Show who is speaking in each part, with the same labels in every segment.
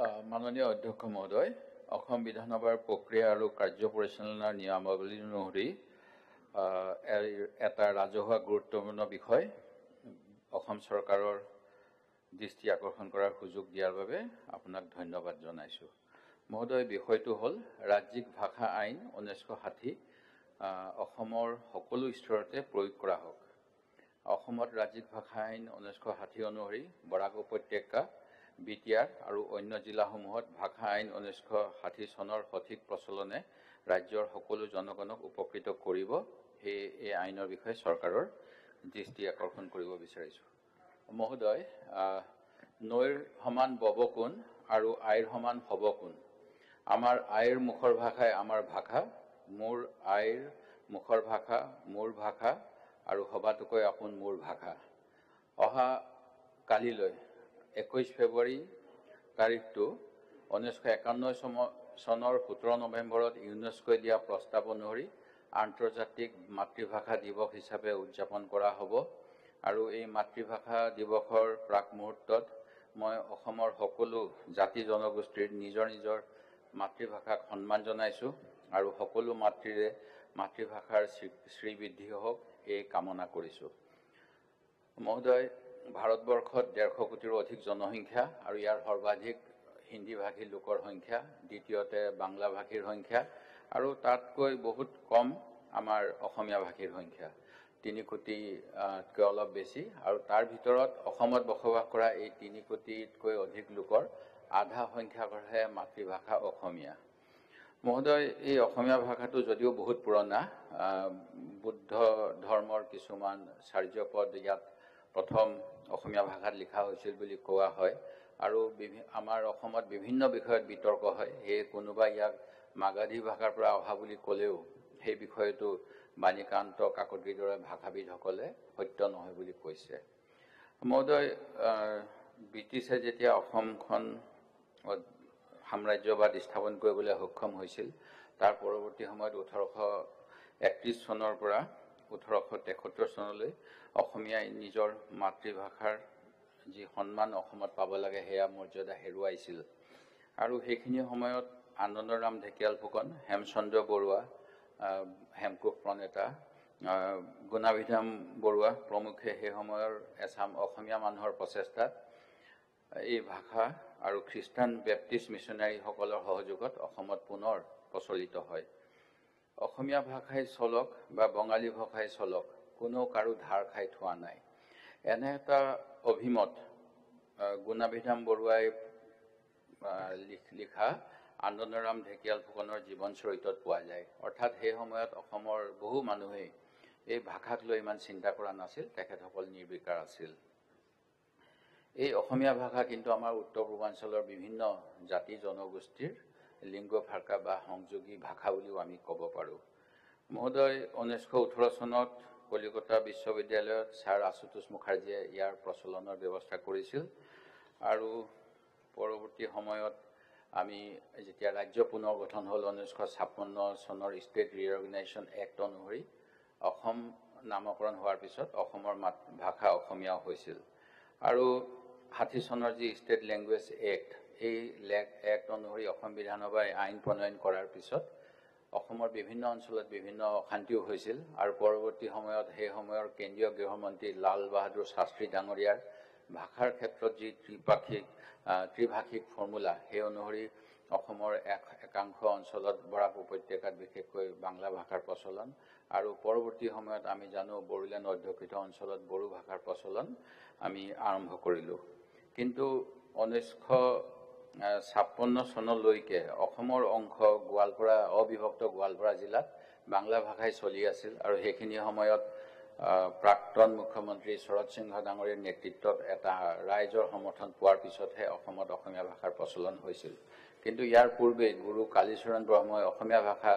Speaker 1: মাননীয় অধ্যক্ষ মহোদয়, অসম বিধানসভাৰ প্ৰক্ৰিয়া আৰু কাৰ্য পৰিচালনাৰ নিয়মাৱলী অনুসৰি এটা ৰাজহুৱা গুৰুত্বপূৰ্ণ বিষয় অসম চৰকাৰৰ দৃষ্টি আকৰ্ষণ কৰাৰ সুযোগ দিয়াৰ বাবে আপোনাক ধন্যবাদ জনাইছোঁ। মহোদয়, বিষয়টো হ'ল ৰাজ্যিক ভাষা আইন 1960 অসমৰ সকলো স্তৰতে প্ৰয়োগ কৰা হওক। অসমত ৰাজ্যিক ভাষা আইন 1960 অনুসৰি বৰাক উপত্যকা, বিটিআৰ আৰু অন্য জিলাসমূহত ভাষা আইন 1960 চনৰ সঠিক প্ৰচলনে ৰাজ্যৰ সকলো জনগণক উপকৃত কৰিব। সেয়ে এই আইনৰ বিষয়ে চৰকাৰৰ দৃষ্টি আকৰ্ষণ কৰিব বিচাৰিছোঁ। মহোদয়, নৈৰ সমান ববকোণ আৰু আইৰ সমান হবকোণ। আমাৰ আইৰ মুখৰ ভাষাই আমাৰ ভাষা, মোৰ আইৰ মুখৰ ভাষা মোৰ ভাষা আৰু সবাতোকৈ আপোন মোৰ ভাষা। অহা কালিলৈ 21 ফেব্ৰুৱাৰী তাৰিখটো 1951 চনৰ 17 নৱেম্বৰত ইউনেস্কোই দিয়া প্ৰস্তাৱ অনুসৰি আন্তৰ্জাতিক মাতৃভাষা দিৱস হিচাপে উদযাপন কৰা হ'ব। আৰু এই মাতৃভাষা দিৱসৰ প্ৰাক মুহূৰ্তত মই অসমৰ সকলো জাতি জনগোষ্ঠীৰ নিজৰ নিজৰ মাতৃভাষাক সন্মান জনাইছোঁ আৰু সকলো মাতৃৰে মাতৃভাষাৰ শ্ৰীবৃদ্ধি হওক এই কামনা কৰিছোঁ। মহোদয়, ভাৰতবৰ্ষত 150 কোটিৰো অধিক জনসংখ্যা আৰু ইয়াৰ সৰ্বাধিক হিন্দীভাষী লোকৰ সংখ্যা, দ্বিতীয়তে বাংলাভাষীৰ সংখ্যা আৰু তাতকৈ বহুত কম আমাৰ অসমীয়া ভাষীৰ সংখ্যা 3 কোটিতকৈ অলপ বেছি। আৰু তাৰ ভিতৰত অসমত বসবাস কৰা এই 3 কোটিতকৈ অধিক লোকৰ আধা সংখ্যাকৰহে মাতৃভাষা অসমীয়া। মহোদয়, এই অসমীয়া ভাষাটো যদিও বহুত পুৰণা, বুদ্ধ ধৰ্মৰ কিছুমান চাৰ্যপদ ইয়াত প্ৰথম অসমীয়া ভাষাত লিখা হৈছিল বুলি কোৱা হয় আৰু আমাৰ অসমত বিভিন্ন বিষয়ত বিতৰ্ক হয়। সেয়ে কোনোবা ইয়াক মাগাধী ভাষাৰ পৰা অহা বুলি ক'লেও সেই বিষয়টো বাণীকান্ত কাকতিৰ দৰে ভাষাবিদসকলে সত্য নহয় বুলি কৈছে। মহোদয়, ব্ৰিটিছে যেতিয়া অসমখন সাম্ৰাজ্যবাদ স্থাপন কৰিবলৈ সক্ষম হৈছিল, তাৰ পৰৱৰ্তী সময়ত 1831 চনৰ পৰা 1873 চনলৈ অসমীয়াই নিজৰ মাতৃভাষাৰ যি সন্মান অসমত পাব লাগে সেয়া মৰ্যাদা হেৰুৱাইছিল। আৰু সেইখিনি সময়ত আনন্দৰাম ঢেকিয়াল ফুকন, হেমচন্দ্ৰ বৰুৱা, হেমকোষ প্ৰণেতা, গুণাভিধান বৰুৱা প্ৰমুখ্যে সেই সময়ৰ এচাম অসমীয়া মানুহৰ প্ৰচেষ্টাত এই ভাষা আৰু খ্ৰীষ্টান বেপ্টিষ্ট মিছনাৰীসকলৰ সহযোগত অসমত পুনৰ প্ৰচলিত হয়। অসমীয়া ভাষাই চলক বা বঙালী ভাষাই চলক, কোনো কাৰো ধাৰ খাই থোৱা নাই। এনে এটা অভিমত গুণাভিধান বৰুৱাই লিখা আনন্দৰাম ঢেকিয়াল ফুকনৰ জীৱন চৰিত্ৰত পোৱা যায়। অৰ্থাৎ সেই সময়ত অসমৰ বহু মানুহেই এই ভাষাক লৈ ইমান চিন্তা কৰা নাছিল, তেখেতসকল নিৰ্বিকাৰ আছিল। এই অসমীয়া ভাষা কিন্তু আমাৰ উত্তৰ পূৰ্বাঞ্চলৰ বিভিন্ন জাতি জনগোষ্ঠীৰ লিংগ ভাষা বা সংযোগী ভাষা বুলিও আমি ক'ব পাৰোঁ। মহোদয়, 1918 চনত কলিকতা বিশ্ববিদ্যালয়ত ছাৰ আশুতোষ মুখাৰ্জীয়ে ইয়াৰ প্ৰচলনৰ ব্যৱস্থা কৰিছিল আৰু পৰৱৰ্তী সময়ত আমি যেতিয়া ৰাজ্য পুনৰ গঠন হ'ল 1956 চনৰ ষ্টেট ৰিঅৰ্গেনাইজেশ্যন এক্ট অনুসৰি অসম নামকৰণ হোৱাৰ পিছত অসমৰ ভাষা অসমীয়া হৈছিল। আৰু 60 চনৰ যি ষ্টেট লেংগুৱেজ এক্ট, এই এক্ট অনুসৰি অসম বিধানসভাই আইন প্ৰণয়ন কৰাৰ পিছত অসমৰ বিভিন্ন অঞ্চলত বিভিন্ন অশান্তিও হৈছিল আৰু পৰৱৰ্তী সময়ত সেই সময়ৰ কেন্দ্ৰীয় গৃহমন্ত্ৰী লাল বাহাদুৰ শাস্ত্ৰী ডাঙৰীয়াৰ ভাষাৰ ক্ষেত্ৰত যি ত্ৰিভাষিক ফৰ্মুলা, সেই অনুসৰি অসমৰ একাংশ অঞ্চলত বৰাক উপত্যকাত বিশেষকৈ বাংলা ভাষাৰ প্ৰচলন আৰু পৰৱৰ্তী সময়ত আমি জানো বড়োলেণ্ড অধ্যুষিত অঞ্চলত বড়ো ভাষাৰ প্ৰচলন আমি আৰম্ভ কৰিলোঁ। কিন্তু 1956 চনলৈকে অসমৰ অংশ গোৱালপাৰা, অবিভক্ত গোৱালপাৰা জিলাত বাংলা ভাষাই চলি আছিল আৰু সেইখিনি সময়ত প্ৰাক্তন মুখ্যমন্ত্ৰী শৰৎ সিংহ ডাঙৰীয়াৰ নেতৃত্বত এটা ৰাইজৰ সমৰ্থন পোৱাৰ পিছতহে অসমত অসমীয়া ভাষাৰ প্ৰচলন হৈছিল। কিন্তু ইয়াৰ পূৰ্বে গুৰু কালীচৰণ ব্ৰহ্মই অসমীয়া ভাষা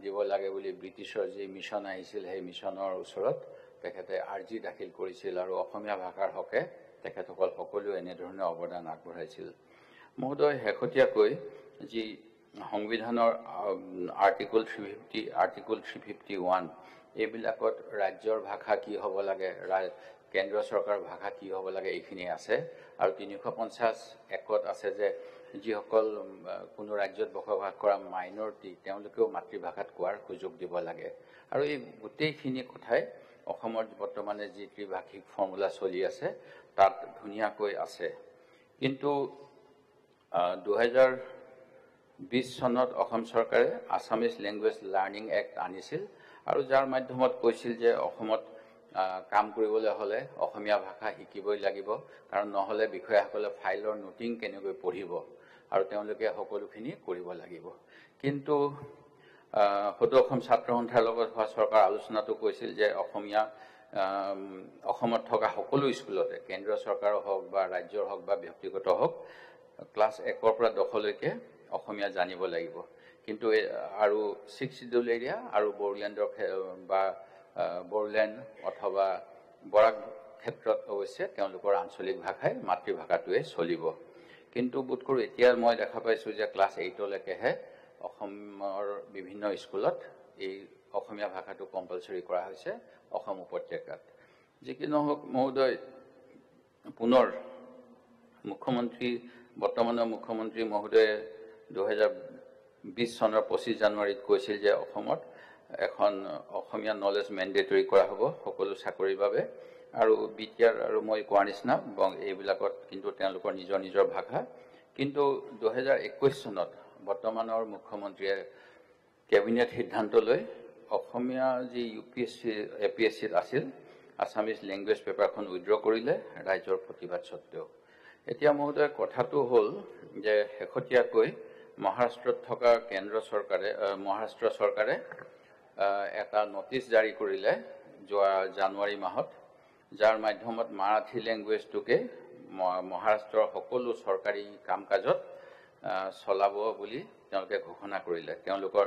Speaker 1: দিব লাগে বুলি ব্ৰিটিছৰ যি মিছন আহিছিল, সেই মিছনৰ ওচৰত তেখেতে আৰ্জি দাখিল কৰিছিল আৰু অসমীয়া ভাষাৰ হকে তেখেতসকল সকলোৱে এনেধৰণে অৱদান আগবঢ়াইছিল। মহোদয়, শেহতীয়াকৈ যি সংবিধানৰ আৰ্টিকল 350, আৰ্টিকল 351 এইবিলাকত ৰাজ্যৰ ভাষা কি হ'ব লাগে, কেন্দ্ৰীয় চৰকাৰৰ ভাষা কি হ'ব লাগে এইখিনি আছে আৰু 350 একত আছে যে যিসকল কোনো ৰাজ্যত বসবাস কৰা মাইনৰিটি তেওঁলোকেও মাতৃভাষাত কোৱাৰ সুযোগ দিব লাগে আৰু এই গোটেইখিনি কথাই অসমৰ বৰ্তমানে যি ত্ৰিভাষিক ফৰ্মুলা চলি আছে তাত ধুনীয়াকৈ আছে কিন্তু 2020 চনত অসম চৰকাৰে আছামিজ লেংগুৱেজ লাৰ্নিং এক্ট আনিছিল আৰু যাৰ মাধ্যমত কৈছিল যে অসমত কাম কৰিবলৈ হলে অসমীয়া ভাষা শিকিবই লাগিব কাৰণ নহলে বিষয়াসকলে ফাইলৰ নোটিং কেনেকৈ পঢ়িব আৰু তেওঁলোকে সকলোখিনি কৰিব লাগিব কিন্তু সদৌ অসম ছাত্ৰ সন্থাৰ লগত হোৱা চৰকাৰ আলোচনাটো কৈছিল যে অসমত থকা সকলো স্কুলতে কেন্দ্ৰীয় চৰকাৰৰ হওক বা ৰাজ্যৰ হওক বা ব্যক্তিগত হওক ক্লাছ 1 পৰা 10 লৈকে অসমীয়া জানিব লাগিব কিন্তু আৰু 6 শিডিউল এৰিয়া আৰু বড়োলেণ্ডৰ বা বড়োলেণ্ড অথবা বৰাক ক্ষেত্ৰত অৱশ্যে তেওঁলোকৰ আঞ্চলিক ভাষাই মাতৃভাষাটোৱে চলিব কিন্তু বোধ কৰোঁ এতিয়া মই দেখা পাইছোঁ যে ক্লাছ 8 লৈকেহে অসমৰ বিভিন্ন স্কুলত এই অসমীয়া ভাষাটো কম্পালসৰি কৰা হৈছে অসম উপত্যকাত যি কি নহওক মহোদয় পুনৰ বৰ্তমানৰ মুখ্যমন্ত্ৰী মহোদয়ে 2020 চনৰ 25 জানুৱাৰীত কৈছিল যে অসমত এখন অসমীয়া নলেজ মেণ্ডেটৰী কৰা হ'ব সকলো চাকৰিৰ বাবে আৰু বিটিআৰ আৰু মই কোৱাৰ নিচিনা এইবিলাকত কিন্তু তেওঁলোকৰ নিজৰ ভাষা কিন্তু 2021 চনত বৰ্তমানৰ মুখ্যমন্ত্ৰীয়ে কেবিনেট সিদ্ধান্ত লৈ অসমীয়া যি ইউপিএসসি এপিএসসিত আছিল আছামিজ লেংগুৱেজ পেপাৰখন উইথড্ৰ কৰিলে ৰাজ্যৰ প্ৰতিবাদ সত্ত্বেও এতিয়া মহোদয় কথাটো হ'ল যে শেহতীয়াকৈ মহাৰাষ্ট্ৰত থকা মহাৰাষ্ট্ৰ চৰকাৰে এটা নটিচ জাৰি কৰিলে যোৱা জানুৱাৰী মাহত যাৰ মাধ্যমত মাৰাঠী লেংগুৱেজটোকে মহাৰাষ্ট্ৰৰ সকলো চৰকাৰী কাম-কাজত চলাব বুলি তেওঁলোকে ঘোষণা কৰিলে তেওঁলোকৰ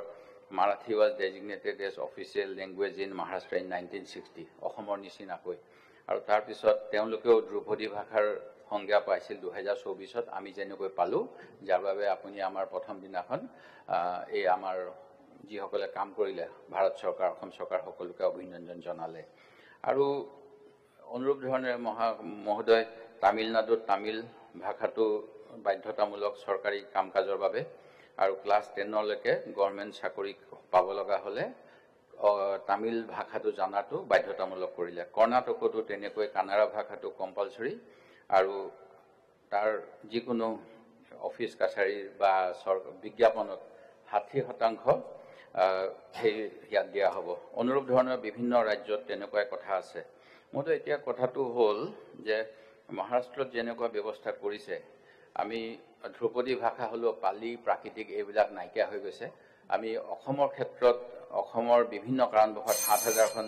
Speaker 1: Marathi was designated as official language in Maharashtra in 1960 অসমৰ নিচিনাকৈ আৰু তাৰ পিছত তেওঁলোকেও ধ্ৰুপদী ভাষাৰ সংজ্ঞা পাইছিল 2024ত আমি যেনেকৈ পালো যাৰ বাবে আপুনি আমাৰ প্ৰথম দিনাখন এই আমাৰ যিসকলে কাম কৰিলে ভাৰত চৰকাৰ অসম চৰকাৰ সকলোকে অভিনন্দন জনালে আৰু অনুৰূপ ধৰণে মহোদয় তামিলনাডুত তামিল ভাষাটো বাধ্যতামূলক চৰকাৰী কাম-কাজৰ বাবে আৰু ক্লাছ 10 লৈকে গভৰ্ণমেণ্ট চাকৰি পাব লগা হলে তামিল ভাষাটো জানাটো বাধ্যতামূলক কৰিলে কৰ্ণাটকতো তেনেকৈ কানাড়া ভাষাটো কম্পালসৰি আৰু তাৰ যিকোনো অফিচ কাছাৰী বা বিজ্ঞাপনত 60% ইয়াত দিয়া হ'ব অনুৰূপ ধৰণৰ বিভিন্ন ৰাজ্যত তেনেকুৱা কথা আছে মইতো এতিয়া কথাটো হ'ল যে মহাৰাষ্ট্ৰত যেনেকুৱা ব্যৱস্থা কৰিছে আমি ধ্ৰুপদী ভাষা হলো পালি প্ৰাকৃতিক এইবিলাক নাইকিয়া হৈ গৈছে আমি অসমৰ ক্ষেত্ৰত অসমৰ বিভিন্ন কাৰণবশত 7000খন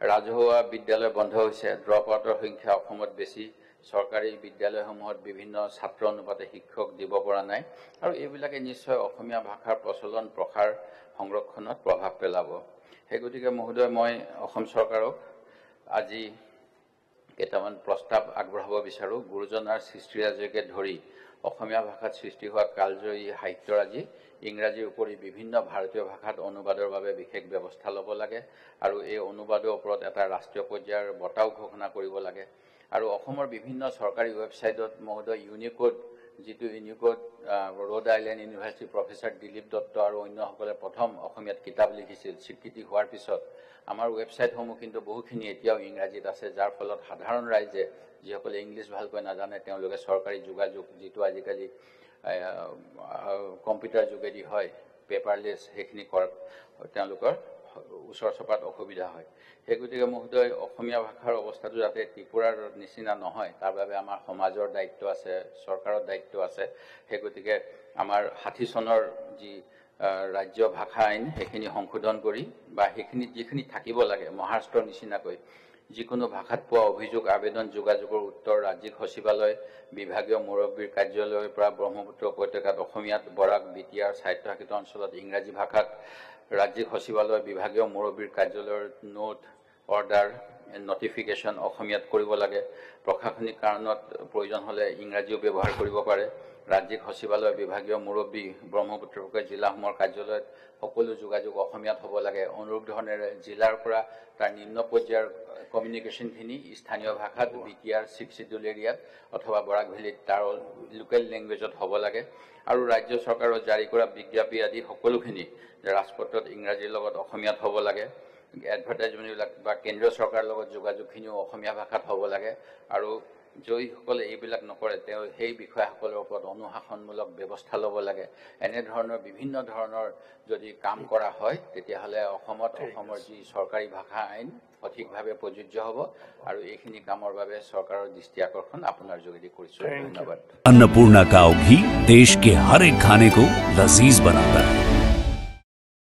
Speaker 1: ৰাজহুৱা বিদ্যালয় বন্ধ হৈছে ড্ৰপ আউটৰ সংখ্যা অসমত বেছি চৰকাৰী বিদ্যালয়সমূহত বিভিন্ন ছাত্ৰ অনুপাতে শিক্ষক দিব পৰা নাই আৰু এইবিলাকে নিশ্চয় অসমীয়া ভাষাৰ প্ৰচলন প্ৰসাৰ সংৰক্ষণত প্ৰভাৱ পেলাব সেই গতিকে মহোদয় মই অসম চৰকাৰক আজি কেইটামান প্ৰস্তাৱ আগবঢ়াব বিচাৰো গুৰুজনাৰ সৃষ্টিৰাজিকে ধৰি অসমীয়া ভাষাত সৃষ্টি হোৱা কালজয়ী সাহিত্যৰাজি ইংৰাজীৰ উপৰি বিভিন্ন ভাৰতীয় ভাষাত অনুবাদৰ বাবে বিশেষ ব্যৱস্থা ল'ব লাগে আৰু এই অনুবাদৰ ওপৰত এটা ৰাষ্ট্ৰীয় পৰ্যায়ৰ বঁটাও ঘোষণা কৰিব লাগে আৰু অসমৰ বিভিন্ন চৰকাৰী ৱেবছাইটত মহোদয় ইউনিকোড যিটো Unicode road island university professor Dilip Dutta আৰু অন্যসকলে প্ৰথম অসমীয়াত কিতাপ লিখিছিল স্বীকৃতি হোৱাৰ পিছত আমাৰ ৱেবছাইটসমূহ কিন্তু বহুখিনি এতিয়াও ইংৰাজীত আছে যাৰ ফলত সাধাৰণ ৰাইজে যিসকলে ইংলিছ ভালকৈ নাজানে তেওঁলোকে চৰকাৰী যোগাযোগ যিটো আজিকালি কম্পিউটাৰ যোগেদি হয় পেপাৰলেছ সেইখিনি কৰাত তেওঁলোকৰ ওচৰ চপাত অসুবিধা হয় সেই গতিকে মহোদয় অসমীয়া ভাষাৰ অৱস্থাটো যাতে ত্ৰিপুৰাৰ নিচিনা নহয় তাৰ বাবে আমাৰ সমাজৰ দায়িত্ব আছে চৰকাৰৰ দায়িত্ব আছে সেই গতিকে আমাৰ 60 চনৰ যি ৰাজ্য ভাষা আইন সেইখিনি সংশোধন কৰি বা সেইখিনি যিখিনি থাকিব লাগে মহাৰাষ্ট্ৰৰ নিচিনাকৈ যিকোনো ভাষাত পোৱা অভিযোগ আবেদন যোগাযোগৰ উত্তৰ ৰাজ্যিক সচিবালয় বিভাগীয় মুৰব্বীৰ কাৰ্যালয়ৰ পৰা ব্ৰহ্মপুত্ৰ উপত্যকাত অসমীয়াত বৰাক বিটিআৰ স্বায়ত্তশাসিত অঞ্চলত ইংৰাজী ভাষাত ৰাজ্যিক সচিবালয় বিভাগীয় মুৰব্বীৰ কাৰ্যালয়ৰ নোট অৰ্ডাৰ নটিফিকেশ্যন অসমীয়াত কৰিব লাগে প্ৰশাসনিক কাৰণত প্ৰয়োজন হ'লে ইংৰাজীও ব্যৱহাৰ কৰিব পাৰে ৰাজ্যিক সচিবালয় বিভাগীয় মুৰব্বী ব্ৰহ্মপুত্ৰ জিলাসমূহৰ কাৰ্যালয়ত সকলো যোগাযোগ অসমীয়াত হ'ব লাগে। অনুৰূপ ধৰণেৰে জিলাৰ পৰা তাৰ নিম্ন পৰ্যায়ৰ কমিউনিকেশ্যনখিনি স্থানীয় ভাষাত বিটিআৰ 6 শিডিউল এৰিয়াত অথবা বৰাক ভেলীত তাৰ লোকেল লেংগুৱেজত হ'ব লাগে। আৰু ৰাজ্য চৰকাৰৰ জাৰি কৰা বিজ্ঞপ্তি আদি সকলোখিনি ৰাজপত্ৰত ইংৰাজীৰ লগত অসমীয়াত হ'ব লাগে। এডভাৰটাইজমেণ্টবিলাক বা কেন্দ্ৰীয় চৰকাৰৰ লগত যোগাযোগখিনিও অসমীয়া ভাষাত হ'ব লাগে। আৰু যিসকলে এইবিলাক নকৰে তেওঁ সেই বিষয়াসকলৰ ওপৰত অনুশাসনমূলক ব্যৱস্থা ল'ব লাগে। এনেধৰণৰ বিভিন্ন ধৰণৰ যদি কাম কৰা হয় তেতিয়াহ'লে অসমৰ যি চৰকাৰী ভাষা আইন সঠিকভাৱে প্ৰযোজ্য হ'ব। আৰু এইখিনি কামৰ বাবে চৰকাৰৰ দৃষ্টি আকৰ্ষণ আপোনাৰ যোগেদি কৰিছোঁ। ধন্যবাদ।
Speaker 2: अन्नपूर्णा काव घी देश के हर एक खाने को लजीज बनाता है।